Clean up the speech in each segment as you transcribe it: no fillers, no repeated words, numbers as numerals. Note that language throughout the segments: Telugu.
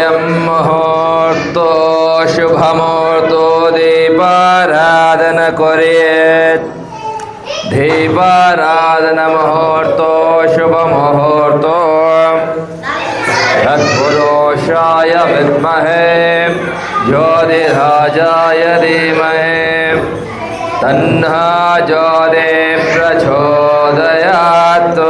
মুহূর্ত শুভ মুহূর্ত দীপারাধনা করে দীপারাধনা মুহূর্ত শুভ মুহূর্ত তৎপুরুষায় বিদ্মহে জ্যোতিরাজায় ধীমহি তন্নঃ জ্যোতি প্রচোদయాత్.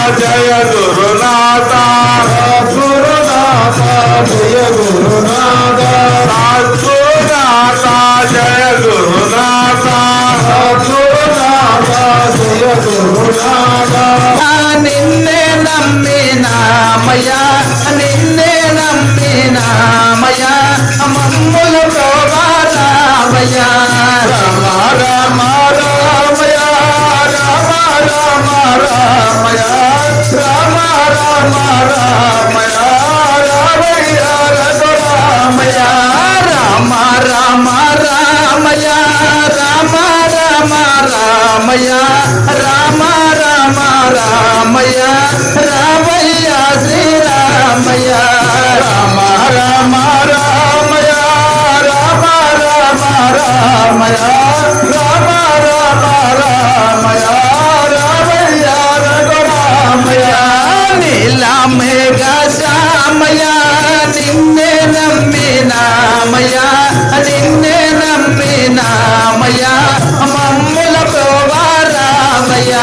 జయ గురునాథ గురునాథ జయ గురునాథ గురునాథ జయ గురునాథ గురునాథ జయ గురునాథ. నిన్నే నమ్మినామయ్యా నిన్నే నమ్మినామయ్యా మమ్ముల ప్రోగారామయ్యా రామ రామ రామయ్య రామ రామ రామయ్య రామ రామ రామయ్య రామయ్య రామయ్య రామ రామ రామయ్య రామ రామ రామయ్య రామ రామ రామయ్య రామయ్య శ్రీరామయ్య రామ రామ రామయ్య రామ రామ రామయ్య రామ రామ రామయ్య రామయ్య రఘురామయ్య నీలమేఘ శ్యామయ్య నిన్నే నమ్మినామయ్య నిన్నే నమ్మినామయ్య మమ్ముల ప్రోవారామయ్య.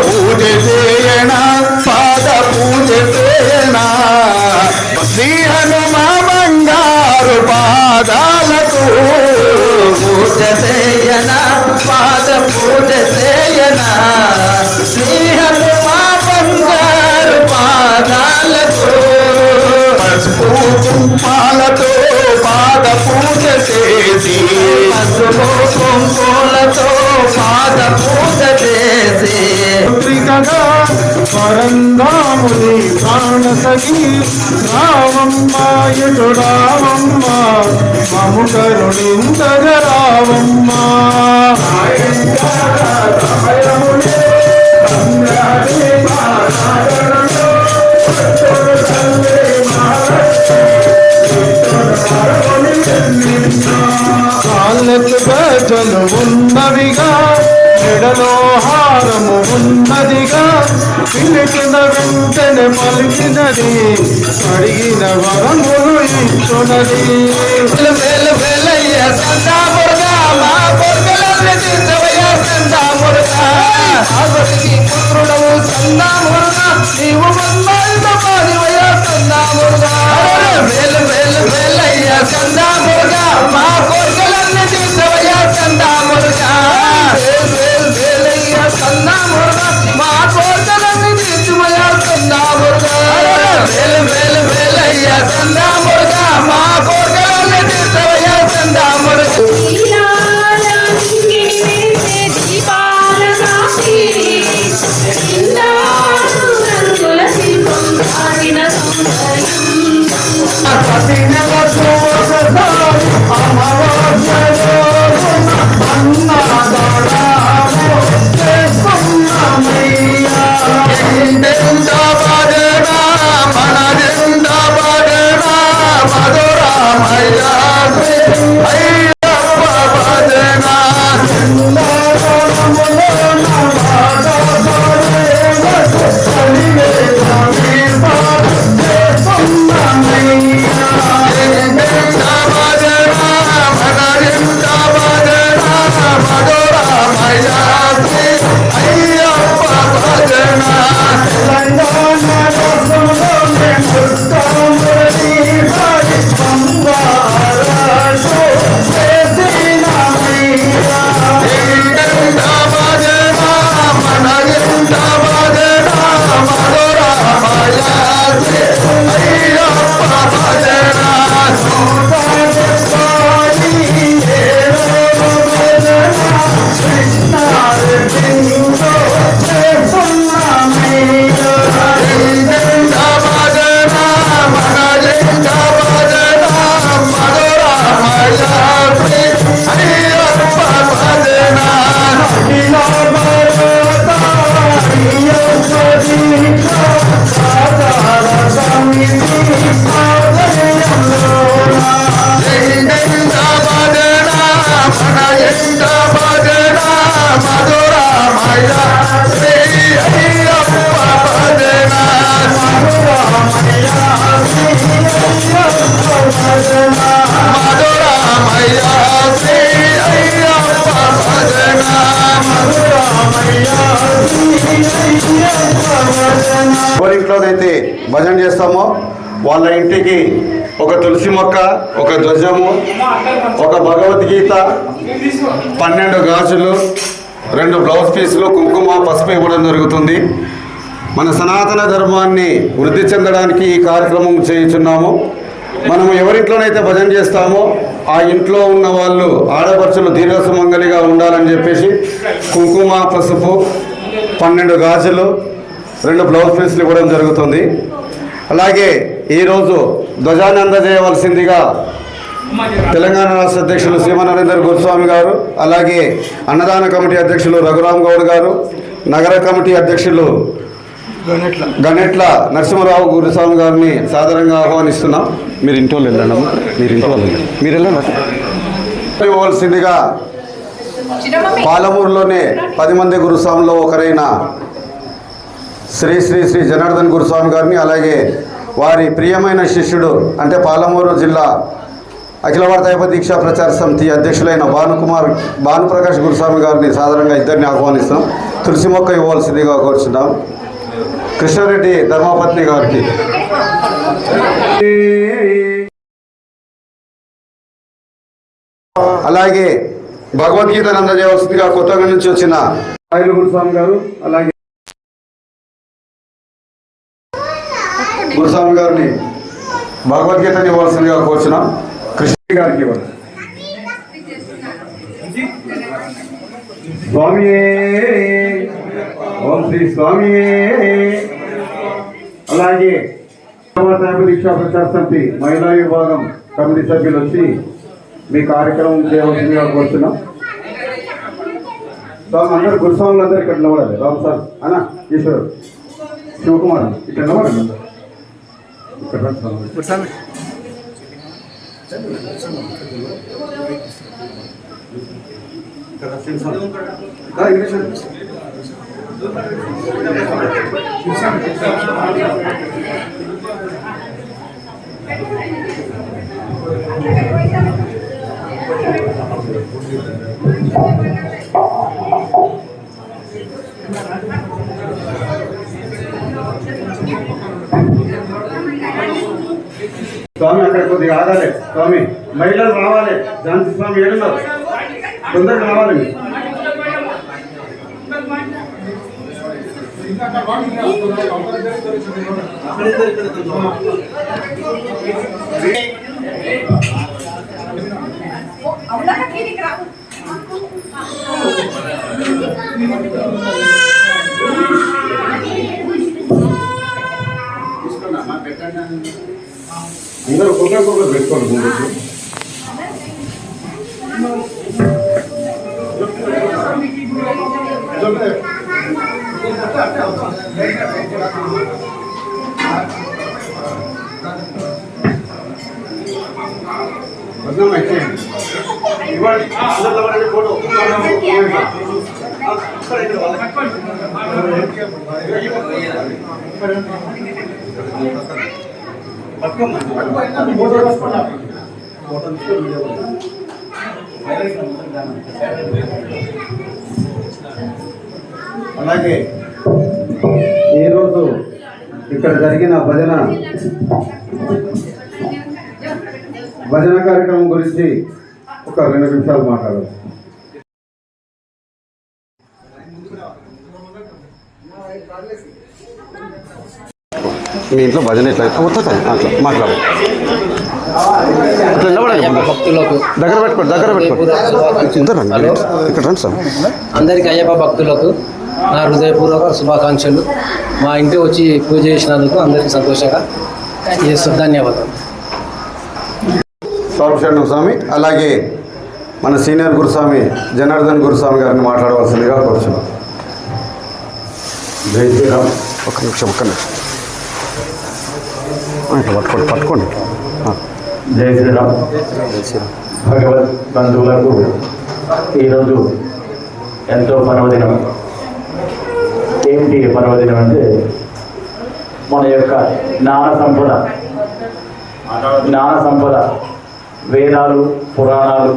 పూజ చేయణ పాద పూజ చేయణ శ్రీ హనుమా బంగారు పాదాలకు పూజ చేయన పాద పూజ చేయన శ్రీ హనుమా బంగారు పాదాలకు పసుపు కుంకుమాలతో పాద పూజ చేసి పసుపు కుంకుమలతో పాద పూజ చేసి పరంధాముని ప్రాణ సఖి రావమ్మ ఎటు రావమ్మ మము కరుణిందగ రావమ్మ. కాళ్ళకు గజలు ఉన్నవిగా మెడలో హారము ఉన్నదిగా పిలిచిన వెంటనే పలికినది అడిగిన వరములు ఇచ్చునది. వేలు వేలయ్య సందా మురుగా మా కొడుకులన్నీ తీర్చవయ్య సందా మురుగా ఆగరికి పుత్రుడవు సందా మురుగా నీవు మన్మయుడ పారివయ్య సందా మురుగా వేలు వేలు వేలయ్య సందా మురుగా మా కొడుకులన్నీ తీర్చవయ్య సందా మురుగా వేలయ్య సందా మురుగా మా కొడుకులన్నీ తీర్చవయ్య సందా మురుగా వేలు వేలు వేలయ్య సందా మురుగా మా కొడుకులన్నీ తీర్చవయ్య సందా మురుగా. Krishna ఎవరింట్లోనైతే భజన చేస్తామో వాళ్ళ ఇంటికి ఒక తులసి మొక్క, ఒక ధ్వజము, ఒక భగవద్గీత, 12 గాజులు, 2 బ్లౌజ్ పీసులు, కుంకుమ, పసుపు ఇవ్వడం జరుగుతుంది. మన సనాతన ధర్మాన్ని వృద్ధి చెందడానికి ఈ కార్యక్రమం చేయుచున్నాము. మనము ఎవరింట్లోనైతే భజన చేస్తామో ఆ ఇంట్లో ఉన్న వాళ్ళు ఆడపడుచులు దీర్ఘసుమంగలిగా ఉండాలని చెప్పేసి కుంకుమ, పసుపు, 12 గాజులు, 2 బ్లౌజ్ పీసులు ఇవ్వడం జరుగుతుంది. అలాగే ఈరోజు ధ్వజాన్ని అందజేయవలసిందిగా తెలంగాణ రాష్ట్ర అధ్యక్షులు సీమ నరేందర్ గురుస్వామి గారు, అలాగే అన్నదాన కమిటీ అధ్యక్షులు రఘురామ్ గౌడ్ గారు, నగర కమిటీ అధ్యక్షులు గణెట్ల నరసింహరావు గురుస్వామి గారిని సాదరంగా ఆహ్వానిస్తున్నాం. మీరు ఇంటి వాళ్ళు వెళ్ళండి, మీరు వెళ్ళండి. ఇవ్వవలసిందిగా పాలమూరులోనే 10 మంది గురుస్వాములో ఒకరైన శ్రీ శ్రీ శ్రీ జనార్దన్ గురుస్వామి గారిని, అలాగే వారి ప్రియమైన శిష్యుడు అంటే పాలమూరు జిల్లా అఖిల భారత అయ్యప్ప దీక్షా ప్రచార సమితి అధ్యక్షులైన భానుప్రకాష్ గురుస్వామి గారిని సాధారణంగా ఇద్దరిని ఆహ్వానిస్తున్నాం. తులసి మొక్క ఇవ్వాల్సిందిగా కోరుచున్నాం. కృష్ణారెడ్డి ధర్మపత్ని గారికి, అలాగే భగవద్గీతను అందజేయవలసిందిగా కొత్తగా నుంచి వచ్చిన రాయలు గురుస్వామి గారు, అలాగే గురుస్వామి గారిని భగవద్గీతని ఇవ్వాల్సిందిగా కోరుచున్నాం. కృష్ణ గారికి ఇవ్వాలి. స్వామియే ఓం శ్రీ స్వామియే. అలాగే దీక్షా ప్రచార సమితి మహిళా విభాగం కమిటీ సభ్యులు వచ్చి మీ కార్యక్రమం చేయవలసిందిగా కోరుతున్నాం. స్వామి అందరు గురుస్వాములు అందరూ ఇక్కడ నిలబడాలి. రామ్ సార్ అన్న ఈశ్వరు శివకుమార్ ఇక్కడ నిలబడండి. ఇక్కడ స్వామి అక్కడ కొద్దిగా ఆగాలి. స్వామి మహిళలు రావాలి. ఝాన్సీ స్వామి ఏడున్నారు, తొందరగా రావాలి. అందరూ ఒక్కొక్కరు పెట్టుకోండి. ఫోటో అలాగే ఈరోజు ఇక్కడ జరిగిన భజన కార్యక్రమం గురించి ఒక 2 నిమిషాలు మాట్లాడాలి. మీ ఇంట్లో భజన ఎట్లా అట్లా మాట్లాడు. దగ్గర పెట్టుకోండి. ఇక్కడ రండి సార్. అందరికీ అయ్యప్ప భక్తులకు నా హృదయపూర్వక శుభాకాంక్షలు. మా ఇంటికి వచ్చి పూజ చేసినందుకు అందరికీ సంతోషంగా చేస్తాం. ధన్యవాదాలు. సోమశరణం స్వామి, అలాగే మన సీనియర్ గురుస్వామి జనార్దన్ గురుస్వామి గారిని మాట్లాడవలసిందిగా కోరుచున్నాం. జై శ్రీరామ్. ఒక్క నిమిషం. పట్టుకోండి. జై శ్రీరామ్. భగవద్ బంధువులకు ఈరోజు ఎంతో పర్వదినం. ఏంటి పర్వదినం అంటే మన యొక్క జ్ఞాన సంపద వేదాలు, పురాణాలు,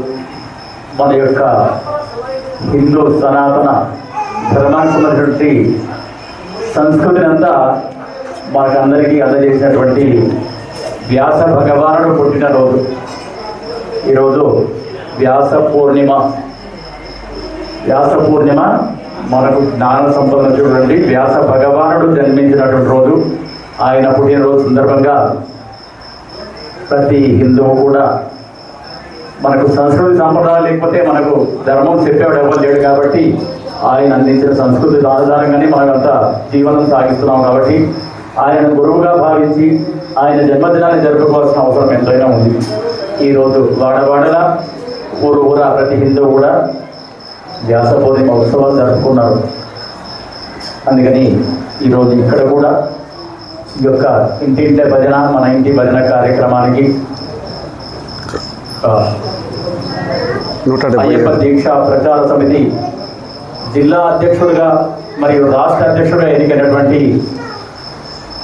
మన యొక్క హిందూ సనాతన ధర్మానికి సంబంధించినటువంటి సంస్కృతిని అంతా మనకందరికీ అందజేసినటువంటి వ్యాస భగవానుడు పుట్టినరోజు. ఈరోజు వ్యాస పూర్ణిమ. మనకు జ్ఞాన సంపద చూడండి, వ్యాస భగవానుడు జన్మించినటువంటి రోజు. ఆయన పుట్టినరోజు సందర్భంగా ప్రతి హిందువు కూడా, మనకు సంస్కృతి సాంప్రదాయాలు లేకపోతే మనకు ధర్మం చెప్పేవాడు ఎవరు లేడు కాబట్టి, ఆయన అందించిన సంస్కృతి ఆధారంగానే మనమంతా జీవనం సాగిస్తున్నాం. కాబట్టి ఆయన గురువుగా భావించి ఆయన జన్మదినాన్ని జరుపుకోవాల్సిన అవసరం ఎంతైనా ఉంది. ఈరోజు వాడవాడల ఊర ప్రతి హిందువు కూడా వ్యాస పూర్ణిమ ఉత్సవాలు జరుపుకున్నారు. అందుకని ఈరోజు ఇక్కడ కూడా ఈ యొక్క ఇంటింటి భజన, మన ఇంటి భజన కార్యక్రమానికి అయ్యప్ప దీక్ష ప్రచార సమితి జిల్లా అధ్యక్షుడిగా మరియు రాష్ట్ర అధ్యక్షుడిగా ఎన్నికైనటువంటి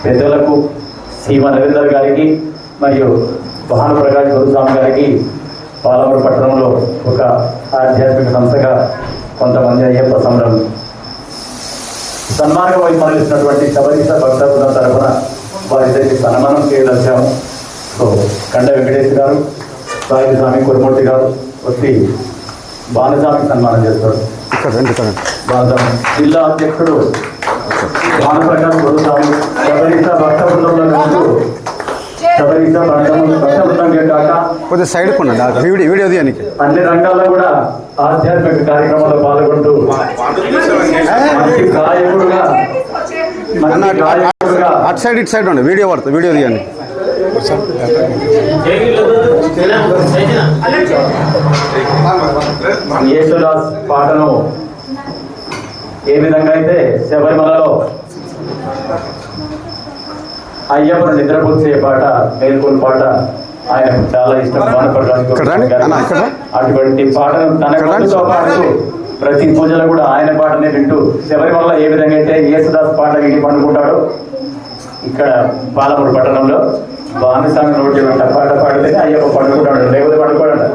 పెద్దలకు సీమ నరేందర్ గారికి మరియు భానుప్రకాష్ గురుస్వామి గారికి పాలమూరు పట్టణంలో ఒక ఆధ్యాత్మిక సంస్థగా కొంతమంది అయ్యప్ప సంబరం సన్మానం వైపు మరలిస్తున్నటువంటి శబరీశ భక్త బృందం తరఫున వారిద్దరికి సన్మానం చేయదలిచాము. సో కండ వెంకటేష్ గారు, సాయి స్వామి కురుమూర్తి గారు వచ్చి భానుస్వామికి సన్మానం చేస్తారు. భానుస్వామి జిల్లా అధ్యక్షుడు భానుప్రకాష్ గురుస్వామి శబరీశ భక్త బృందంలో ముందు శబరీశ భక్త బృందంగా కాక కొద్దిగా సైడ్ వీడియో తీయడానికి అన్ని రంగాల్లో కూడా ఆధ్యాత్మిక కార్యక్రమాల్లో పాల్గొంటూ గాయకుడుగా అటు సైడ్ ఇటు సైడ్ ఉండే వీడియో పడుతుంది, వీడియో తీయండి. యేసుదాస్ పాటను ఏ విధంగా అయితే శబరిమలలో అయ్యప్పను నిద్రపుచ్చే పాట, మేల్కొల్ పాట ఆయనకు చాలా ఇష్టం. అటువంటి పాటను తనతో పాటు ప్రతి పూజలో కూడా ఆయన పాటనే వింటూ శబరిమల ఏ విధంగా అయితే యేసుదాస్ పాట విని పండుకుంటాడో, ఇక్కడ పాలమూరు పట్టణంలో భానుస్వామి నోటి వెంట పాట పాడితేనే అయ్యప్ప పండుకుంటాడు, లేకపోతే పండుకోడాడు.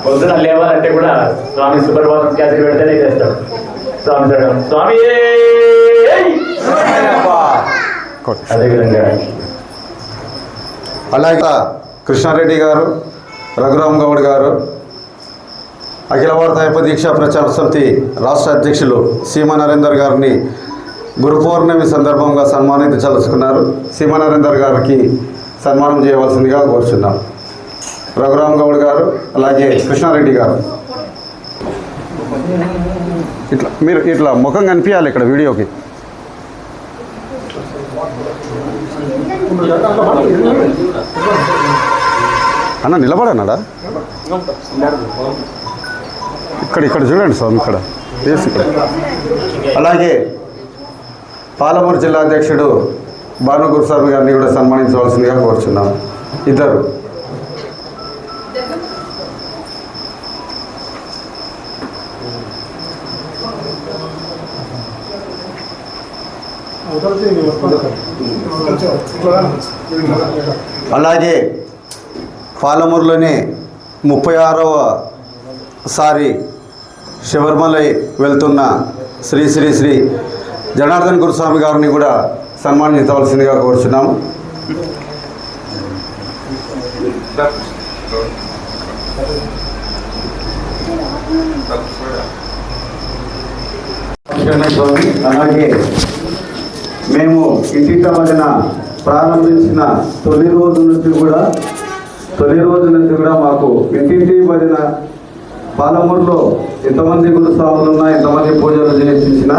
పొద్దున లేవాలంటే కూడా స్వామి సుప్రభాతం ఖ్యాతి పెడితేనే చేస్తాడు. స్వామి అదేవిధంగా అలాగే కృష్ణారెడ్డి గారు, రఘురామ్ గౌడ్ గారు, అఖిల భారత అయ్యప్ప దీక్షా ప్రచార సమితి రాష్ట్ర అధ్యక్షులు సీమా నరేందర్ గారిని గురు పౌర్ణమి సందర్భంగా సన్మానించదలుచుకున్నారు. సీమా నరేందర్ గారికి సన్మానం చేయవలసిందిగా కోరుచున్నాం. రఘురామ్ గౌడ్ గారు, అలాగే కృష్ణారెడ్డి గారు మీరు ఇట్లా ముఖం కనిపించాలి ఇక్కడ వీడియోకి. అన్న నిలబడన్నాడా? ఇక్కడ చూడండి స్వామి, ఇక్కడ ప్లేస్ ఇక్కడ. అలాగే పాలమూరు జిల్లా అధ్యక్షుడు భాను గురుస్వామి గారిని కూడా సన్మానించవలసిందిగా కోరుచున్నాం. ఇద్దరు అలాగే పాలమూరులోనే 36వ సారి శబరిమలై వెళ్తున్న శ్రీ శ్రీ శ్రీ జనార్దన్ గురుస్వామి గారిని కూడా సన్మానించవలసిందిగా కోరుచున్నాము. అలాగే మేము ఇంటింట భజన ప్రారంభించిన తొలి రోజు నుంచి కూడా మాకు ఇంటింటి భజన పాలమూరులో ఎంతమంది గురుస్వాములు ఉన్నా, ఎంతమంది పూజలు చేయించిన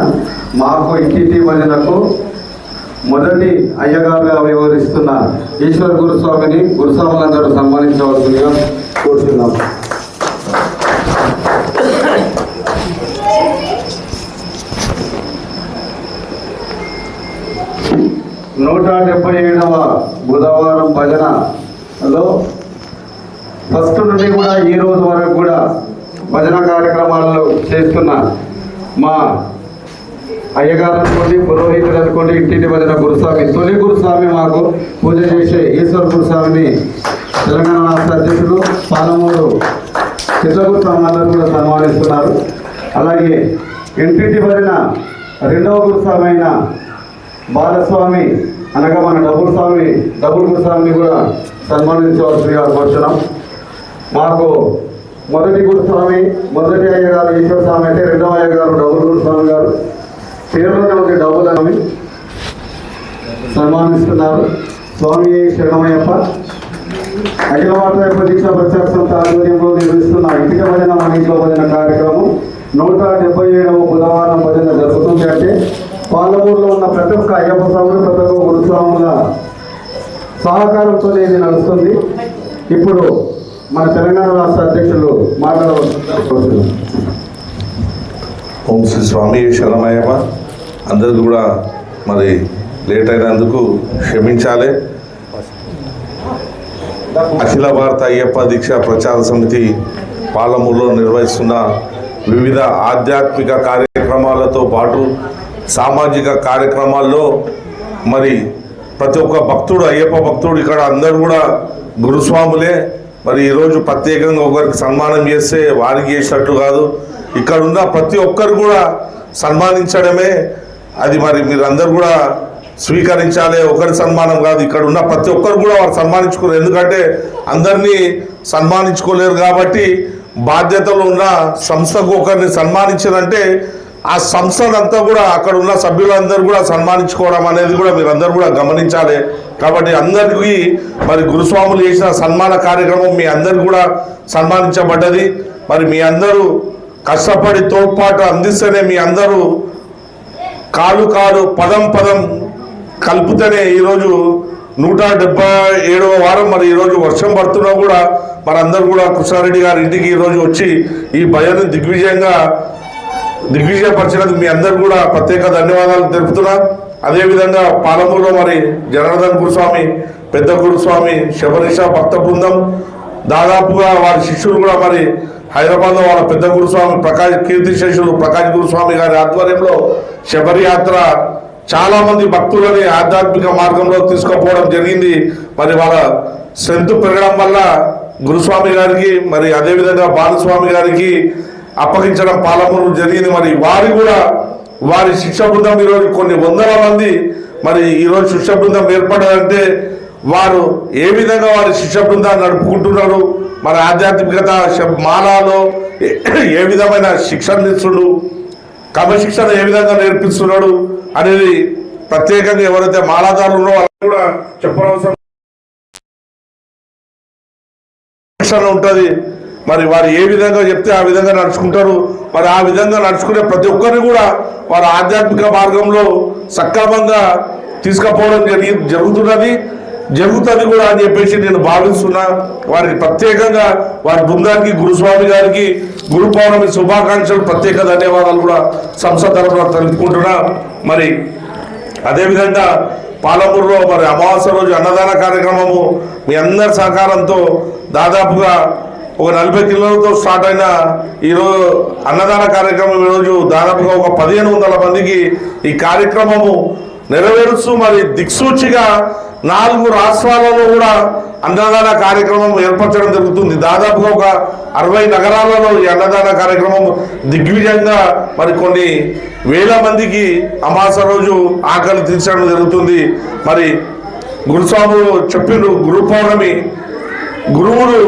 మాకు ఇంటింటి భజనకు మొదటి అయ్యగారుగా వ్యవహరిస్తున్న ఈశ్వర గురుస్వామిని గురుస్వాములందరూ సన్మానించవలసిందిగా కోరుతున్నాం. 177వ బుధవారం భజనలో ఫస్ట్ నుండి కూడా ఈ రోజు వరకు కూడా భజన కార్యక్రమాలలో చేస్తున్న మా అయ్యగారు అనుకోండి, పురోహితులు అనుకోండి, ఇంటింటి భజన గురుస్వామి, తొలి గురుస్వామి మాకు పూజ చేసే ఈశ్వర గురుస్వామిని తెలంగాణ రాష్ట్ర అధ్యక్షులు పాలమూరు చిత్రగురుస్వామి అందరూ కూడా సన్మానిస్తున్నారు. అలాగే ఇంటింటి భజన రెండవ గురుస్వామి అయిన బాలస్వామి అనగా మన డబుల్ గురుస్వామిని కూడా సన్మానించవలసిందిగా కోరుతున్నాం. మాకు మొదటి గురుస్వామి, మొదటి అయ్య గారు ఈశ్వర స్వామి అయితే, రెండవ అయ్య గారు డబుల్ గురుస్వామి గారు పేరులోనే ఉండే డబుల్ అని సన్మానిస్తున్నారు. స్వామి శరణమయ్యప్ప. అఖిల భారత దీక్షా ప్రచార సంస్థ ఆధ్వర్యంలో నిర్వహిస్తున్న ఇంటిక భజన మన ఇంట్లో భజన కార్యక్రమం 177వ బుధవారం భజన జరుగుతుంది. అంటే పాలమూరులో ఉన్న ప్రతి ఒక్క అయ్యప్ప స్వాములు, ప్రతి ఒక్క గురుస్వాముల సహకారంతో ఇది నడుస్తుంది. ఇప్పుడు మన తెలంగాణ రాష్ట్ర అధ్యక్షులు మాట్లాడవచ్చు. ఓం శ్రీ స్వామి శరణమయ్యప్ప. అందరికీ కూడా మరి లేట్ అయినందుకు క్షమించాలి. అఖిల భారత అయ్యప్ప దీక్షా ప్రచార సమితి పాలమూరులో నిర్వహిస్తున్న వివిధ ఆధ్యాత్మిక కార్యక్రమాలతో పాటు సామాజిక కార్యక్రమాల్లో మరి ప్రతి ఒక్క భక్తుడు, అయ్యప్ప భక్తుడు ఇక్కడ అందరూ కూడా గురుస్వాములే. మరి ఈరోజు ప్రత్యేకంగా ఒకరికి సన్మానం చేస్తే వారికి చేసినట్టు కాదు, ఇక్కడ ఉన్న ప్రతి ఒక్కరు కూడా సన్మానించడమే. అది మరి మీరందరూ కూడా స్వీకరించాలి. ఒకరి సన్మానం కాదు, ఇక్కడ ఉన్న ప్రతి ఒక్కరు కూడా వారు సన్మానించుకోలేరు. ఎందుకంటే అందరినీ సన్మానించుకోలేరు కాబట్టి బాధ్యతలు ఉన్న సంస్థకు ఒకరిని సన్మానించారంటే ఆ సంస్థనంతా కూడా అక్కడ ఉన్న సభ్యులందరూ కూడా సన్మానించుకోవడం అనేది కూడా మీరందరూ కూడా గమనించాలి. కాబట్టి అందరికీ మరి గురుస్వాములు చేసిన సన్మాన కార్యక్రమం మీ అందరికీ కూడా సన్మానించబడ్డది. మరి మీ అందరూ కష్టపడి తోడ్పాటు అందిస్తేనే, మీ అందరూ కాలు పదం కలుపుతూనే ఈరోజు 177వ వారం మరి ఈరోజు వర్షం పడుతున్నా కూడా మరి అందరూ కూడా కృష్ణారెడ్డి గారి ఇంటికి ఈరోజు వచ్చి ఈ భయాన్ని దిగ్విజయపరిచినందుకు మీ అందరు కూడా ప్రత్యేక ధన్యవాదాలు తెలుపుతున్నా. అదేవిధంగా పాలమూరులో మరి జనార్దన్ గురుస్వామి, పెద్ద గురుస్వామి, శబరీష భక్త బృందం, దాదాపుగా వారి శిష్యులు కూడా మరి హైదరాబాద్లో వాళ్ళ పెద్ద గురుస్వామి కీర్తిశేషులు ప్రకాష్ గురుస్వామి గారి ఆధ్వర్యంలో శబరి యాత్ర చాలా మంది భక్తులని ఆధ్యాత్మిక మార్గంలో తీసుకుపోవడం జరిగింది. మరి వాళ్ళ స్ట్రెంత్ పెరగడం వల్ల గురుస్వామి గారికి మరి అదేవిధంగా బాలస్వామి గారికి అప్పగించడం పాలమూరు జరిగింది. మరి వారి శిక్ష బృందం ఈరోజు కొన్ని వందల మంది మరి ఈరోజు శిక్ష బృందం ఏర్పడాలంటే వారు ఏ విధంగా వారి శిక్ష బృందాన్ని నడుపుకుంటున్నారు, మరి ఆధ్యాత్మికత మాలాలో ఏ విధమైన శిక్షణ ఇస్తున్నాడు, క్రమశిక్షణ ఏ విధంగా నేర్పిస్తున్నాడు అనేది ప్రత్యేకంగా ఎవరైతే మాలాదారులు ఉన్నారో వాళ్ళకి కూడా చెప్పనవసరం శిక్షణ ఉంటుంది. మరి వారు ఏ విధంగా చెప్తే ఆ విధంగా నడుచుకుంటారు. మరి ఆ విధంగా నడుచుకునే ప్రతి ఒక్కరిని కూడా వారు ఆధ్యాత్మిక మార్గంలో సక్రమంగా తీసుకుపోవడం జరుగుతుంది కూడా అని చెప్పేసి నేను భావిస్తున్నా. వారికి ప్రత్యేకంగా వారి బృందానికి, గురుస్వామి గారికి గురు పౌర్ణమి శుభాకాంక్షలు, ప్రత్యేక ధన్యవాదాలు కూడా సంస్థ తరఫున తెలుపుకుంటున్నా. మరి అదేవిధంగా పాలమూరులో మరి అమావాస్య రోజు అన్నదాన కార్యక్రమము మీ అందరి సహకారంతో దాదాపుగా ఒక 40 కిలోలతో స్టార్ట్ అయిన ఈరోజు అన్నదాన కార్యక్రమం ఈరోజు దాదాపుగా ఒక 1500 మందికి ఈ కార్యక్రమము నెరవేరుస్తూ మరి దిక్సూచిగా 4 రాష్ట్రాలలో కూడా అన్నదాన కార్యక్రమం ఏర్పరచడం జరుగుతుంది. దాదాపుగా ఒక 60 నగరాలలో ఈ అన్నదాన కార్యక్రమం దిగ్విజయంగా మరి కొన్ని వేల మందికి అమావాస్య రోజు ఆకలి తీర్చడం జరుగుతుంది. మరి గురుస్వాములు చెప్పిండ్రు, గురు పౌర్ణమి గురువులు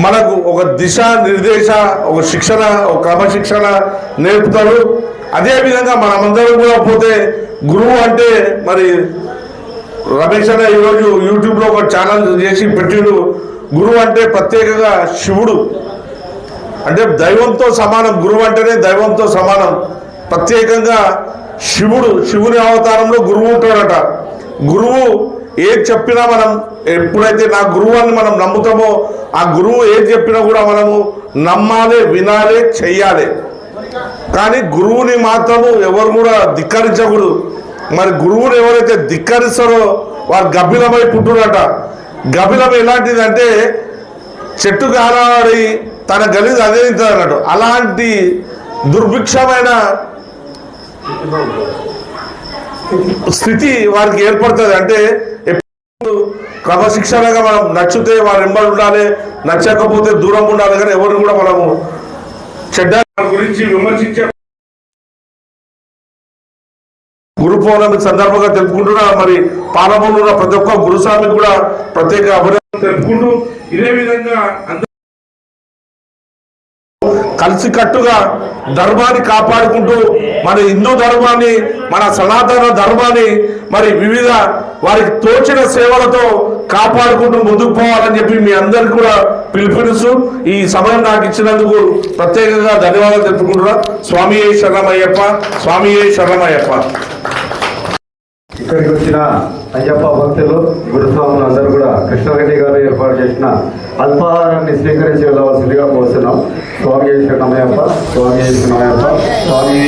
మనకు ఒక దిశ నిర్దేశ, ఒక శిక్షణ, ఒక క్రమశిక్షణ నేర్పుతారు. అదేవిధంగా మనమందరం కూడా పోతే గురువు అంటే మరి రమేష్ అన్న ఈరోజు యూట్యూబ్లో ఒక ఛానల్ చేసి పెట్టిండు. గురువు అంటే ప్రత్యేకంగా శివుడు, అంటే దైవంతో సమానం. గురువు అంటేనే దైవంతో సమానం. ప్రత్యేకంగా శివుని అవతారంలో గురువు ఉంటాడట. గురువు ఏది చెప్పినా మనం ఎప్పుడైతే నా గురువు అని మనం నమ్ముతామో ఆ గురువు ఏది చెప్పినా కూడా మనము నమ్మాలి, వినాలి, చెయ్యాలి. కానీ గురువుని మాత్రము ఎవరు కూడా ధిక్కరించకూడదు. మరి గురువుని ఎవరైతే ధిక్కరిస్తారో వారు గబ్బిలమై పుట్టురట. గబ్బిలం ఎలాంటిది అంటే చెట్టు కాలాడి తన గలీజ్ అదే అన్నట్టు. అలాంటి దుర్భిక్షమైన స్థితి వారికి ఏర్పడుతుంది. అంటే ఎప్పుడు క్రమశిక్షణగా మనం నచ్చితే వారు వెంబడి ఉండాలి, నచ్చకపోతే దూరం ఉండాలి. కానీ ఎవరిని కూడా మనము చెడ్డ గురించి విమర్శించే గురు గురు పౌర్ణమి సందర్భంగా తెలుపుకుంటున్నా. మరి పాలమూరులో ఉన్న ప్రతి ఒక్క గురుస్వామి కూడా ప్రత్యేక అభినందనలు తెలుపుకుంటూ ఇదే విధంగా కలిసికట్టుగా ధర్మాన్ని కాపాడుకుంటూ మన హిందూ ధర్మాన్ని, మన సనాతన ధర్మాన్ని మరి వివిధ వారికి తోచిన సేవలతో కాపాడుకుంటూ ముందుకు పోవాలని చెప్పి మీ అందరికి కూడా పిలుపునిస్తూ ఈ సమయం నాకు ఇచ్చినందుకు ప్రత్యేకంగా ధన్యవాదాలు తెలుపుకుంటున్నా. స్వామియే శరణమయ్యప్ప, స్వామియే శరణమయ్యప్ప. ఇక్కడికి వచ్చిన అయ్యప్ప భక్తులు గురుస్వాములు అందరూ కూడా కృష్ణారెడ్డి గారు ఏర్పాటు చేసిన అల్పాహారాన్ని స్వీకరించి వెళ్ళవలసిందిగా కోరుతున్నాం. స్వామి శరణమయ్యప్ప, స్వామి శరణమయ్యప్ప, స్వామి